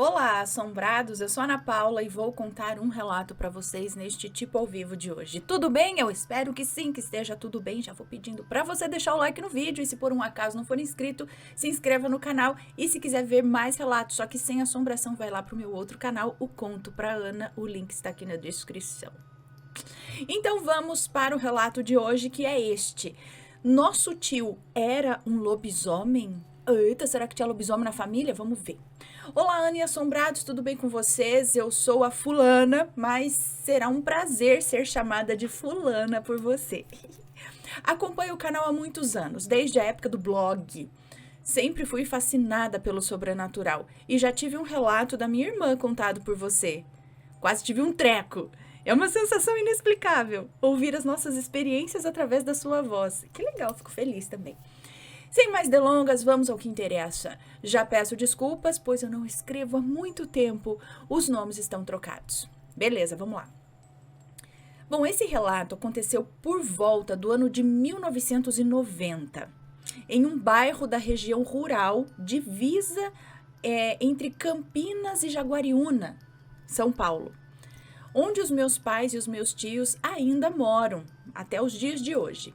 Olá, assombrados! Eu sou a Ana Paula e vou contar um relato para vocês neste tipo ao vivo de hoje. Tudo bem? Eu espero que sim, que esteja tudo bem. Já vou pedindo para você deixar o like no vídeo e se por um acaso não for inscrito, se inscreva no canal. E se quiser ver mais relatos, só que sem assombração, vai lá pro meu outro canal, o Conto pra Ana. O link está aqui na descrição. Então vamos para o relato de hoje, que é este. Nosso tio era um lobisomem? Eita, será que tinha lobisomem na família? Vamos ver. Olá, Ana e assombrados, tudo bem com vocês? Eu sou a fulana, mas será um prazer ser chamada de fulana por você. Acompanho o canal há muitos anos, desde a época do blog. Sempre fui fascinada pelo sobrenatural e já tive um relato da minha irmã contado por você. Quase tive um treco. É uma sensação inexplicável ouvir as nossas experiências através da sua voz. Que legal, fico feliz também. Sem mais delongas, vamos ao que interessa. Já peço desculpas, pois eu não escrevo há muito tempo. Os nomes estão trocados. Beleza, vamos lá. Bom, esse relato aconteceu por volta do ano de 1990, em um bairro da região rural, divisa entre Campinas e Jaguariúna, São Paulo, onde os meus pais e os meus tios ainda moram, até os dias de hoje.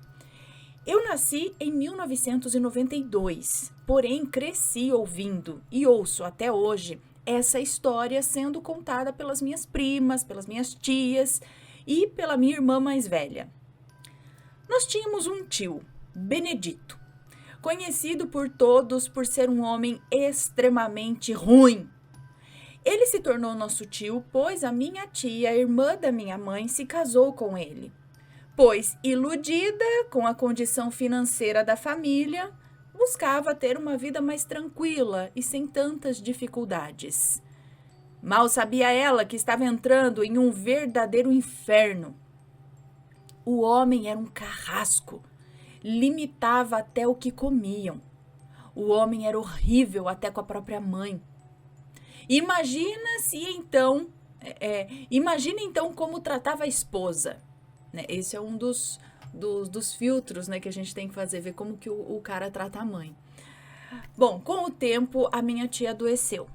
Eu nasci em 1992, porém cresci ouvindo e ouço até hoje essa história sendo contada pelas minhas primas, pelas minhas tias e pela minha irmã mais velha. Nós tínhamos um tio, Benedito, conhecido por todos por ser um homem extremamente ruim. Ele se tornou nosso tio, pois a minha tia, a irmã da minha mãe, se casou com ele. Pois, iludida com a condição financeira da família, buscava ter uma vida mais tranquila e sem tantas dificuldades. Mal sabia ela que estava entrando em um verdadeiro inferno. O homem era um carrasco, limitava até o que comiam. O homem era horrível até com a própria mãe. Imagina então como tratava a esposa. Esse é um dos filtros, né, que a gente tem que fazer, ver como que o cara trata a mãe. Bom, com o tempo, a minha tia adoeceu.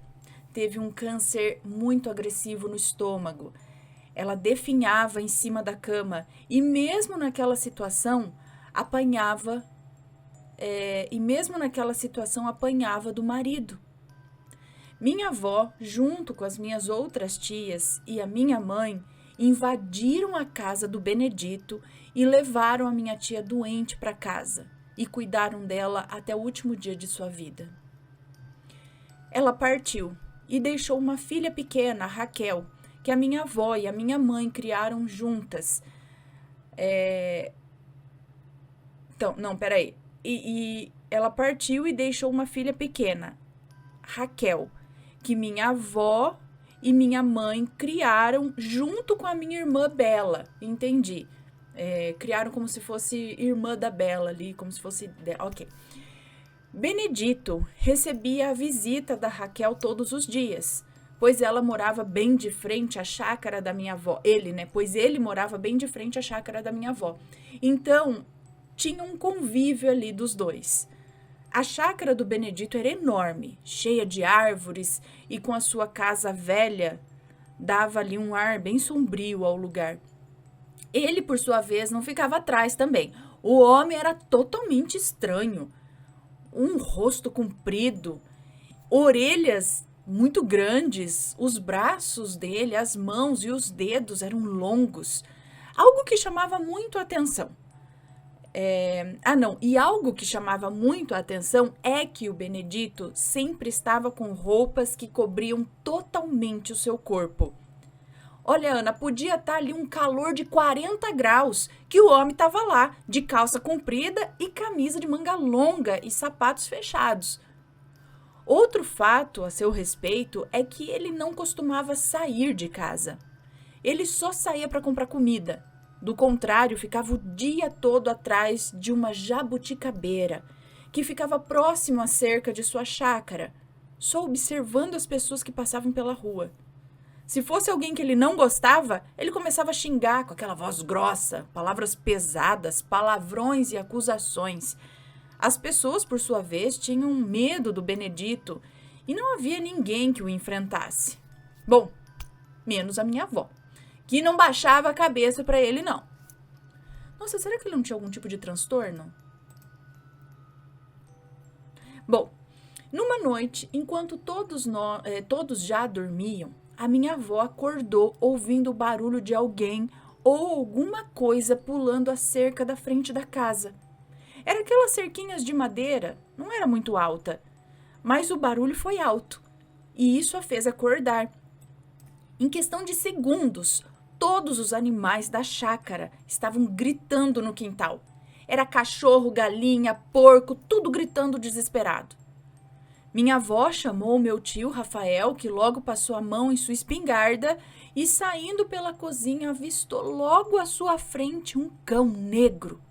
Teve um câncer muito agressivo no estômago. Ela definhava em cima da cama e mesmo naquela situação apanhava do marido. Minha avó, junto com as minhas outras tias e a minha mãe, invadiram a casa do Benedito e levaram a minha tia doente para casa e cuidaram dela até o último dia de sua vida. Ela partiu e deixou uma filha pequena, a Raquel, que a minha avó e a minha mãe criaram juntas. E ela partiu e deixou uma filha pequena, Raquel, que minha avó e minha mãe criaram junto com a minha irmã Bela, entendi. Criaram como se fosse irmã da Bela ali, como se fosse... Ok. Benedito recebia a visita da Raquel todos os dias, pois ela morava bem de frente à chácara da minha avó. Pois ele morava bem de frente à chácara da minha avó. Então, tinha um convívio ali dos dois. A chácara do Benedito era enorme, cheia de árvores e com a sua casa velha, dava ali um ar bem sombrio ao lugar. Ele, por sua vez, não ficava atrás também. O homem era totalmente estranho. Um rosto comprido, orelhas muito grandes, os braços dele, as mãos e os dedos eram longos. Algo que chamava muito a atenção. E algo que chamava muito a atenção é que o Benedito sempre estava com roupas que cobriam totalmente o seu corpo. Olha, Ana, podia estar ali um calor de 40 graus, que o homem estava lá, de calça comprida e camisa de manga longa e sapatos fechados. Outro fato a seu respeito é que ele não costumava sair de casa. Ele só saía para comprar comida. Do contrário, ficava o dia todo atrás de uma jabuticabeira, que ficava próximo à cerca de sua chácara, só observando as pessoas que passavam pela rua. Se fosse alguém que ele não gostava, ele começava a xingar com aquela voz grossa, palavras pesadas, palavrões e acusações. As pessoas, por sua vez, tinham medo do Benedito e não havia ninguém que o enfrentasse. Bom, menos a minha avó, que não baixava a cabeça para ele, não. Nossa, será que ele não tinha algum tipo de transtorno? Bom, numa noite, enquanto todos já dormiam, a minha avó acordou ouvindo o barulho de alguém ou alguma coisa pulando a cerca da frente da casa. Era aquelas cerquinhas de madeira, não era muito alta, mas o barulho foi alto e isso a fez acordar. Em questão de segundos, todos os animais da chácara estavam gritando no quintal. Era cachorro, galinha, porco, tudo gritando desesperado. Minha avó chamou meu tio Rafael, que logo passou a mão em sua espingarda e, saindo pela cozinha, avistou logo à sua frente um cão negro.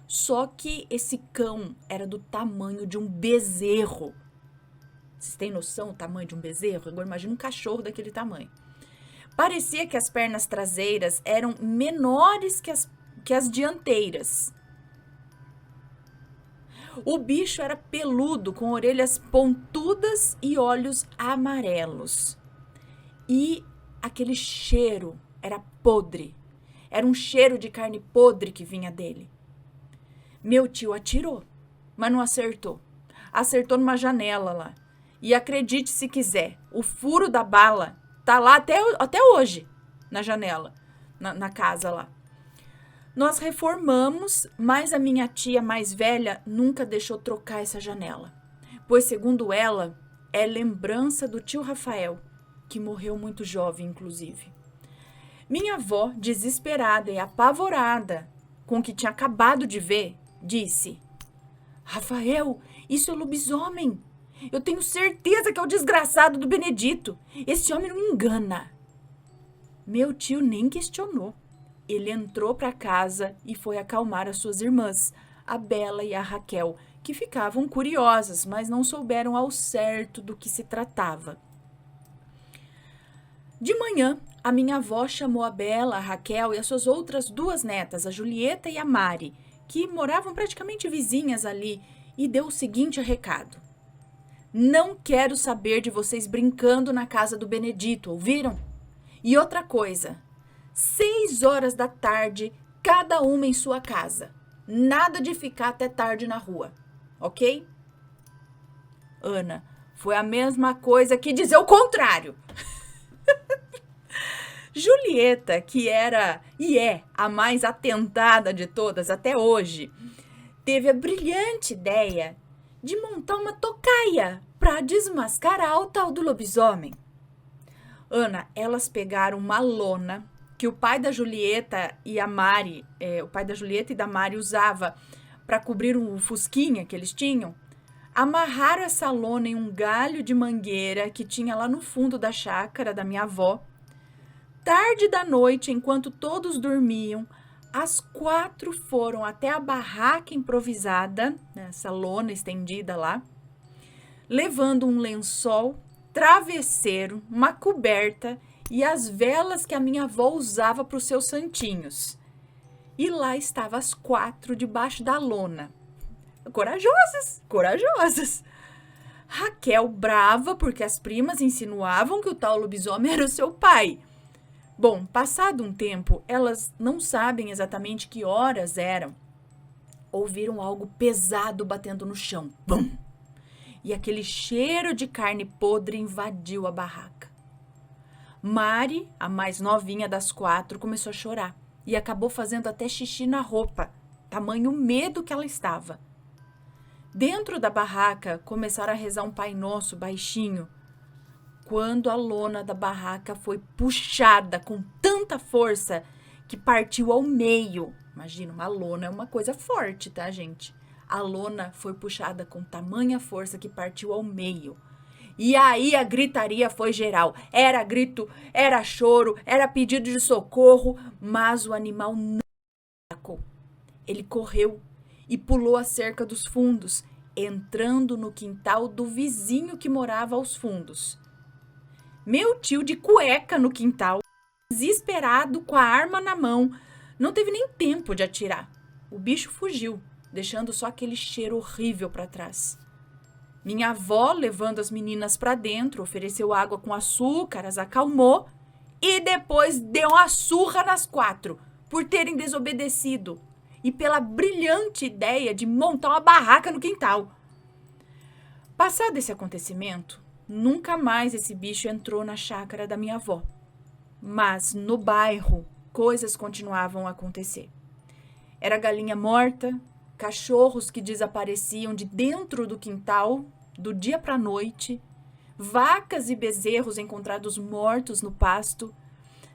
Só que esse cão era do tamanho de um bezerro. Vocês têm noção do tamanho de um bezerro? Agora imagina um cachorro daquele tamanho. Parecia que as pernas traseiras eram menores que as dianteiras. O bicho era peludo, com orelhas pontudas e olhos amarelos. E aquele cheiro era podre. Era um cheiro de carne podre que vinha dele. Meu tio atirou, mas não acertou. Acertou numa janela lá. E acredite se quiser, o furo da bala tá lá até hoje, na janela, na casa lá. Nós reformamos, mas a minha tia mais velha nunca deixou trocar essa janela, pois, segundo ela, é lembrança do tio Rafael, que morreu muito jovem, inclusive. Minha avó, desesperada e apavorada com o que tinha acabado de ver, disse: Rafael, isso é lobisomem. Eu tenho certeza que é o desgraçado do Benedito. Esse homem não me engana. Meu tio nem questionou. Ele entrou para casa e foi acalmar as suas irmãs, a Bela e a Raquel, que ficavam curiosas, mas não souberam ao certo do que se tratava. De manhã, a minha avó chamou a Bela, a Raquel e as suas outras duas netas, a Julieta e a Mari, que moravam praticamente vizinhas ali, e deu o seguinte recado: Não quero saber de vocês brincando na casa do Benedito, ouviram? E outra coisa, 6 horas da tarde, cada uma em sua casa. Nada de ficar até tarde na rua, ok? Ana, foi a mesma coisa que dizer o contrário. Julieta, que era e é a mais atentada de todas até hoje, teve a brilhante ideia de montar uma tocaia para desmascarar o tal do lobisomem. Ana, elas pegaram uma lona que o pai da Julieta e da Mari usava para cobrir um fusquinha que eles tinham, amarraram essa lona em um galho de mangueira que tinha lá no fundo da chácara da minha avó. Tarde da noite, enquanto todos dormiam, as 4 foram até a barraca improvisada, essa lona estendida lá, levando um lençol, travesseiro, uma coberta e as velas que a minha avó usava para os seus santinhos. E lá estavam as 4 debaixo da lona. Corajosas, corajosas. Raquel brava porque as primas insinuavam que o tal lobisomem era o seu pai. Bom, passado um tempo, elas não sabem exatamente que horas eram. Ouviram algo pesado batendo no chão. Bum! E aquele cheiro de carne podre invadiu a barraca. Mari, a mais novinha das 4, começou a chorar e acabou fazendo até xixi na roupa, tamanho medo que ela estava. Dentro da barraca, começaram a rezar um Pai Nosso baixinho, quando a lona da barraca foi puxada com tanta força que partiu ao meio. Imagina, uma lona é uma coisa forte, tá, gente? A lona foi puxada com tamanha força que partiu ao meio. E aí a gritaria foi geral. Era grito, era choro, era pedido de socorro, mas o animal não atacou. Ele correu e pulou a cerca dos fundos, entrando no quintal do vizinho que morava aos fundos. Meu tio, de cueca no quintal, desesperado, com a arma na mão, não teve nem tempo de atirar. O bicho fugiu, deixando só aquele cheiro horrível para trás. Minha avó, levando as meninas para dentro, ofereceu água com açúcar, as acalmou e depois deu uma surra nas 4 por terem desobedecido e pela brilhante ideia de montar uma barraca no quintal. Passado esse acontecimento, nunca mais esse bicho entrou na chácara da minha avó. Mas no bairro, coisas continuavam a acontecer. Era galinha morta, cachorros que desapareciam de dentro do quintal, do dia para a noite, vacas e bezerros encontrados mortos no pasto,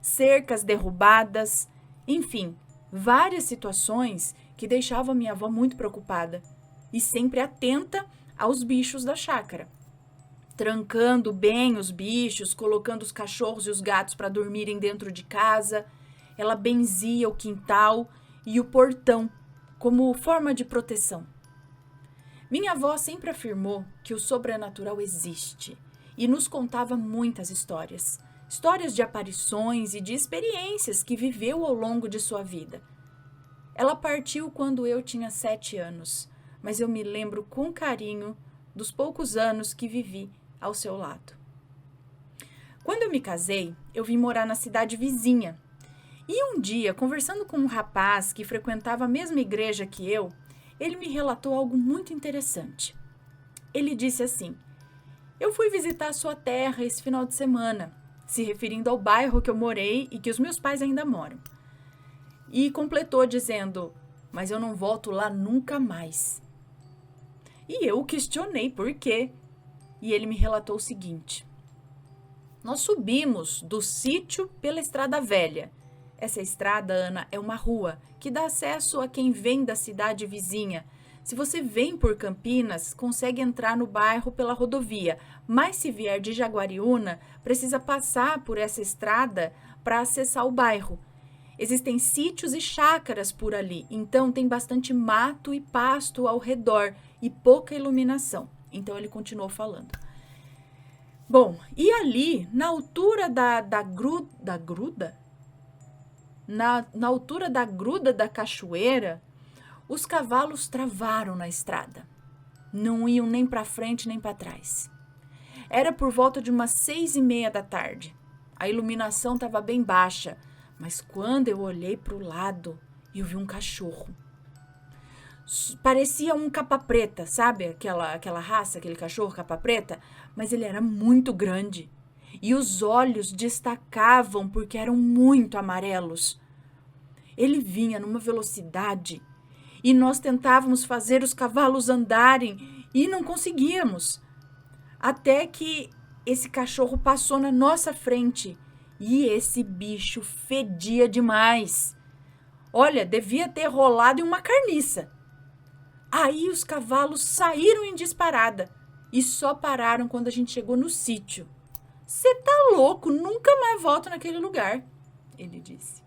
cercas derrubadas, enfim, várias situações que deixavam minha avó muito preocupada e sempre atenta aos bichos da chácara. Trancando bem os bichos, colocando os cachorros e os gatos para dormirem dentro de casa. Ela benzia o quintal e o portão como forma de proteção. Minha avó sempre afirmou que o sobrenatural existe e nos contava muitas histórias. Histórias de aparições e de experiências que viveu ao longo de sua vida. Ela partiu quando eu tinha 7 anos, mas eu me lembro com carinho dos poucos anos que vivi ao seu lado. Quando eu me casei, eu vim morar na cidade vizinha. E um dia, conversando com um rapaz que frequentava a mesma igreja que eu, ele me relatou algo muito interessante. Ele disse assim: eu fui visitar sua terra esse final de semana, se referindo ao bairro que eu morei e que os meus pais ainda moram. E completou dizendo: mas eu não volto lá nunca mais. E eu questionei por quê. E ele me relatou o seguinte: nós subimos do sítio pela Estrada Velha. Essa estrada, Ana, é uma rua que dá acesso a quem vem da cidade vizinha. Se você vem por Campinas, consegue entrar no bairro pela rodovia, mas se vier de Jaguariúna, precisa passar por essa estrada para acessar o bairro. Existem sítios e chácaras por ali, então tem bastante mato e pasto ao redor e pouca iluminação. Então ele continuou falando. Bom, e ali, na altura da gruda? Na altura da gruda da cachoeira, os cavalos travaram na estrada. Não iam nem para frente nem para trás. Era por volta de umas 6:30 da tarde. A iluminação estava bem baixa, mas quando eu olhei para o lado, eu vi um cachorro. Parecia um capa-preta, sabe? Aquela raça, aquele cachorro capa-preta, mas ele era muito grande. E os olhos destacavam porque eram muito amarelos. Ele vinha numa velocidade e nós tentávamos fazer os cavalos andarem e não conseguíamos. Até que esse cachorro passou na nossa frente e esse bicho fedia demais. Olha, devia ter rolado em uma carniça. Aí os cavalos saíram em disparada e só pararam quando a gente chegou no sítio. Você tá louco, nunca mais volto naquele lugar, ele disse.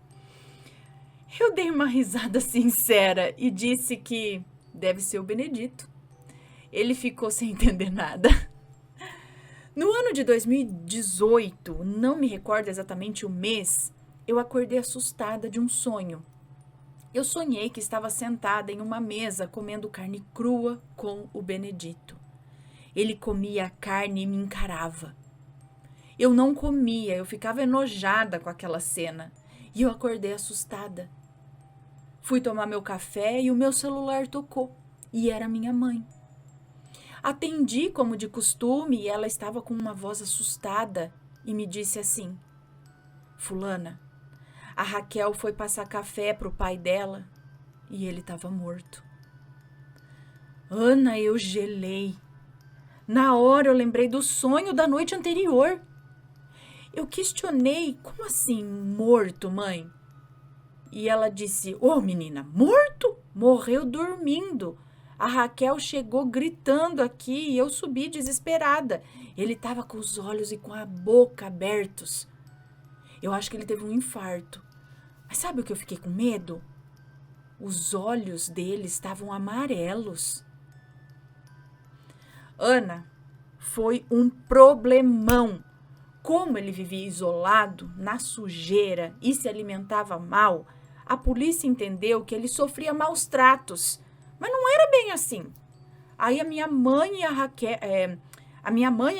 Eu dei uma risada sincera e disse que deve ser o Benedito. Ele ficou sem entender nada. No ano de 2018, não me recordo exatamente o mês, eu acordei assustada de um sonho. Eu sonhei que estava sentada em uma mesa comendo carne crua com o Benedito. Ele comia a carne e me encarava. Eu não comia, eu ficava enojada com aquela cena e eu acordei assustada. Fui tomar meu café e o meu celular tocou e era minha mãe. Atendi como de costume e ela estava com uma voz assustada e me disse assim: Fulana, a Raquel foi passar café para o pai dela e ele estava morto. Ana, eu gelei. Na hora eu lembrei do sonho da noite anterior. Eu questionei, como assim morto, mãe? E ela disse, menina, morto? Morreu dormindo. A Raquel chegou gritando aqui e eu subi desesperada. Ele estava com os olhos e com a boca abertos. Eu acho que ele teve um infarto. Mas sabe o que eu fiquei com medo? Os olhos dele estavam amarelos. Ana, foi um problemão. Como ele vivia isolado, na sujeira e se alimentava mal, a polícia entendeu que ele sofria maus tratos. Mas não era bem assim. Aí a minha mãe e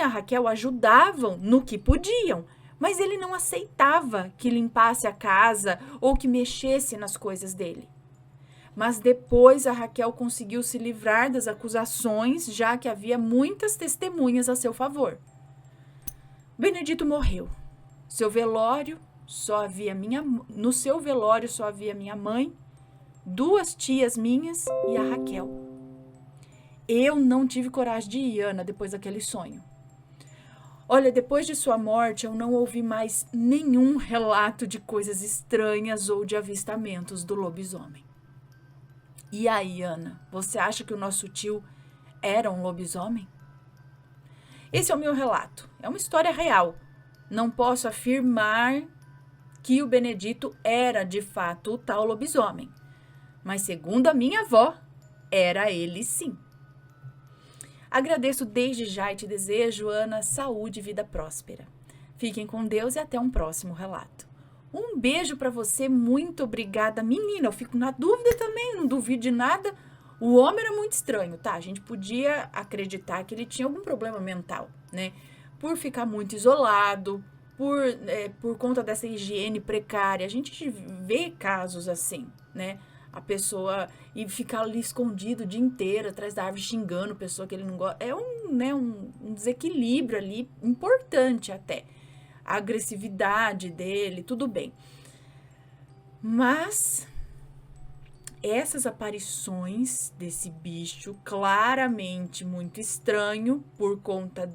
a Raquel ajudavam no que podiam, mas ele não aceitava que limpasse a casa ou que mexesse nas coisas dele. Mas depois a Raquel conseguiu se livrar das acusações, já que havia muitas testemunhas a seu favor. Benedito morreu. No seu velório só havia minha mãe, 2 tias minhas e a Raquel. Eu não tive coragem de ir, Ana, depois daquele sonho. Olha, depois de sua morte, eu não ouvi mais nenhum relato de coisas estranhas ou de avistamentos do lobisomem. E aí, Ana, você acha que o nosso tio era um lobisomem? Esse é o meu relato. É uma história real. Não posso afirmar que o Benedito era, de fato, o tal lobisomem. Mas, segundo a minha avó, era ele sim. Agradeço desde já e te desejo, Ana, saúde e vida próspera. Fiquem com Deus e até um próximo relato. Um beijo para você, muito obrigada. Menina, eu fico na dúvida também, não duvido de nada. O homem era muito estranho, tá? A gente podia acreditar que ele tinha algum problema mental, né? Por ficar muito isolado, por conta dessa higiene precária. A gente vê casos assim, né? A pessoa e ficar ali escondido o dia inteiro atrás da árvore xingando a pessoa que ele não gosta. É um desequilíbrio ali importante até. A agressividade dele, tudo bem. Mas essas aparições desse bicho claramente muito estranho por conta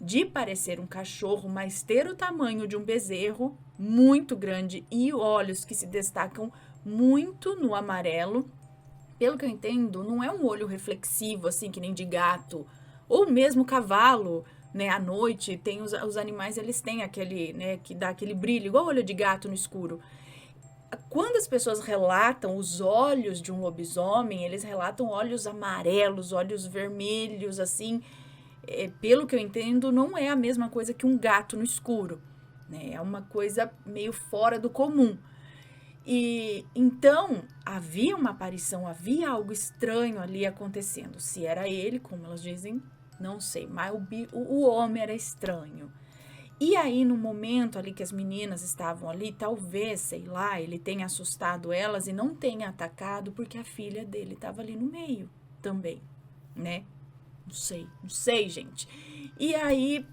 de parecer um cachorro, mas ter o tamanho de um bezerro muito grande e olhos que se destacam muito no amarelo. Pelo que eu entendo, não é um olho reflexivo, assim, que nem de gato, ou mesmo cavalo, né? À noite, tem os animais, eles têm aquele, né, que dá aquele brilho, igual olho de gato no escuro. Quando as pessoas relatam os olhos de um lobisomem, eles relatam olhos amarelos, olhos vermelhos, assim. Pelo que eu entendo, não é a mesma coisa que um gato no escuro, né? É uma coisa meio fora do comum. E então havia uma aparição, havia algo estranho ali acontecendo. Se era ele, como elas dizem, não sei, mas o homem era estranho. E aí, no momento ali que as meninas estavam ali, talvez, sei lá, ele tenha assustado elas e não tenha atacado, porque a filha dele estava ali no meio também, né? Não sei, gente. E aí,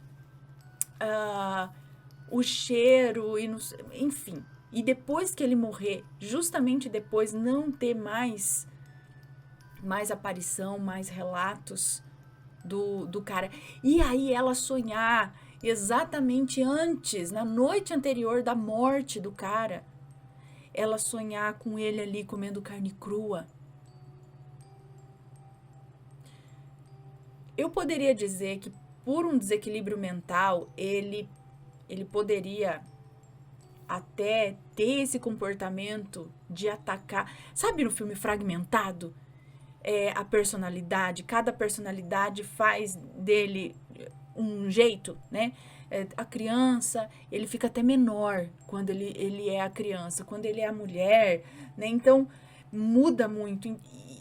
o cheiro, enfim. E depois que ele morrer, justamente depois não ter mais aparição, mais relatos do cara. E aí ela sonhar exatamente antes, na noite anterior da morte do cara, ela sonhar com ele ali comendo carne crua. Eu poderia dizer que por um desequilíbrio mental, ele poderia até ter esse comportamento de atacar. Sabe no filme Fragmentado? A personalidade, cada personalidade faz dele um jeito, né? A criança, ele fica até menor quando ele é a criança, quando ele é a mulher, né? Então, muda muito.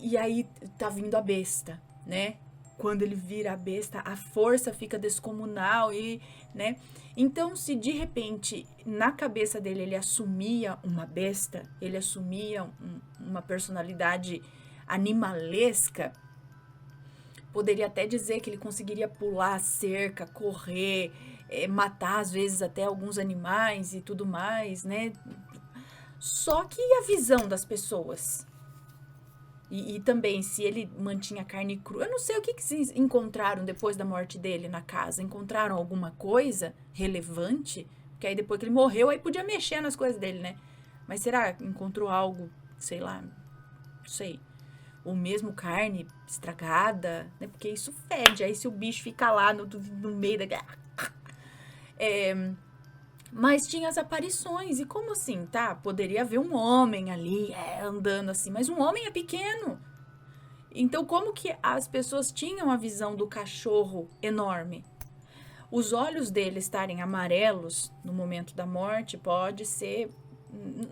E aí tá vindo a besta, né? Quando ele vira a besta, a força fica descomunal e, né? Então, se de repente, na cabeça dele, ele assumia uma besta, ele assumia uma personalidade animalesca, poderia até dizer que ele conseguiria pular a cerca, correr, matar às vezes até alguns animais e tudo mais, né? Só que a visão das pessoas? E também, se ele mantinha carne crua, eu não sei o que se encontraram depois da morte dele na casa. Encontraram alguma coisa relevante? Porque aí depois que ele morreu, aí podia mexer nas coisas dele, né? Mas será que encontrou algo, sei lá, não sei. Ou mesmo carne estragada, né? Porque isso fede. Aí se o bicho fica lá no meio da... Mas tinha as aparições. E como assim, tá? Poderia haver um homem ali, andando assim. Mas um homem é pequeno. Então, como que as pessoas tinham a visão do cachorro enorme? Os olhos dele estarem amarelos no momento da morte pode ser...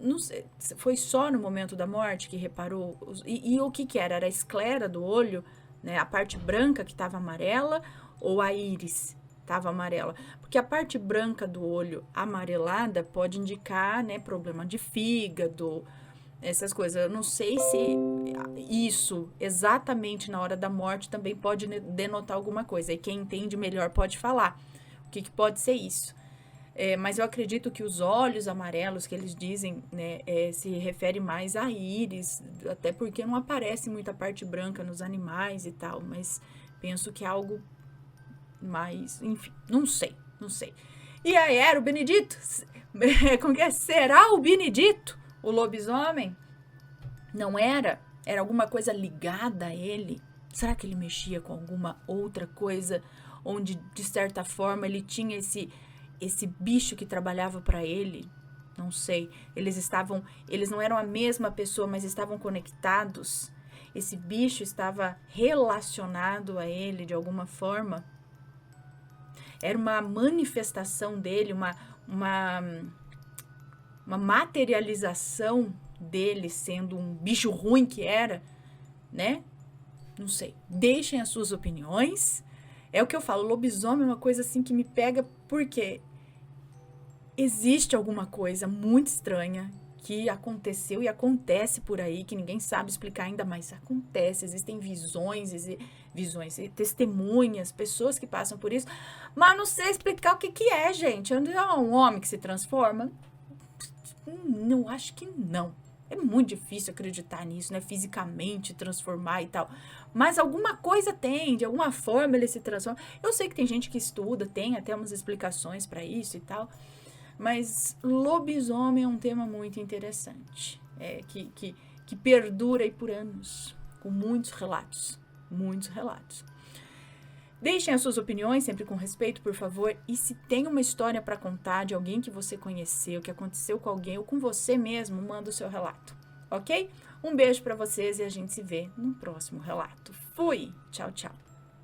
Não sei, foi só no momento da morte que reparou? E o que era? Era a esclera do olho né? A parte branca que estava amarela ou a íris estava amarela? Porque a parte branca do olho amarelada pode indicar, né, problema de fígado, essas coisas. Eu não sei se isso exatamente na hora da morte também pode denotar alguma coisa. E quem entende melhor pode falar o que pode ser isso. Mas eu acredito que os olhos amarelos que eles dizem, né, se refere mais a íris, até porque não aparece muita parte branca nos animais e tal, mas penso que é algo mais, enfim, não sei. E aí, era o Benedito? Como que é? Será o Benedito o lobisomem? Não era? Era alguma coisa ligada a ele? Será que ele mexia com alguma outra coisa onde, de certa forma, ele tinha esse bicho que trabalhava para ele? Não sei. Eles não eram a mesma pessoa, mas estavam conectados. Esse bicho estava relacionado a ele de alguma forma. Era uma manifestação dele, uma materialização dele sendo um bicho ruim que era, né? Não sei. Deixem as suas opiniões. É o que eu falo, lobisomem é uma coisa assim que me pega porque existe alguma coisa muito estranha que aconteceu e acontece por aí, que ninguém sabe explicar ainda, mas acontece. Existem visões, testemunhas, pessoas que passam por isso, mas não sei explicar o que é, gente. É um homem que se transforma? Não, acho que não. É muito difícil acreditar nisso, né? Fisicamente transformar e tal. Mas alguma coisa tem, de alguma forma ele se transforma. Eu sei que tem gente que estuda, tem até umas explicações para isso e tal. Mas lobisomem é um tema muito interessante. Que perdura aí por anos. Com muitos relatos. Muitos relatos. Deixem as suas opiniões, sempre com respeito, por favor. E se tem uma história para contar de alguém que você conheceu, que aconteceu com alguém ou com você mesmo, manda o seu relato, ok? Um beijo para vocês e a gente se vê no próximo relato. Fui! Tchau, tchau.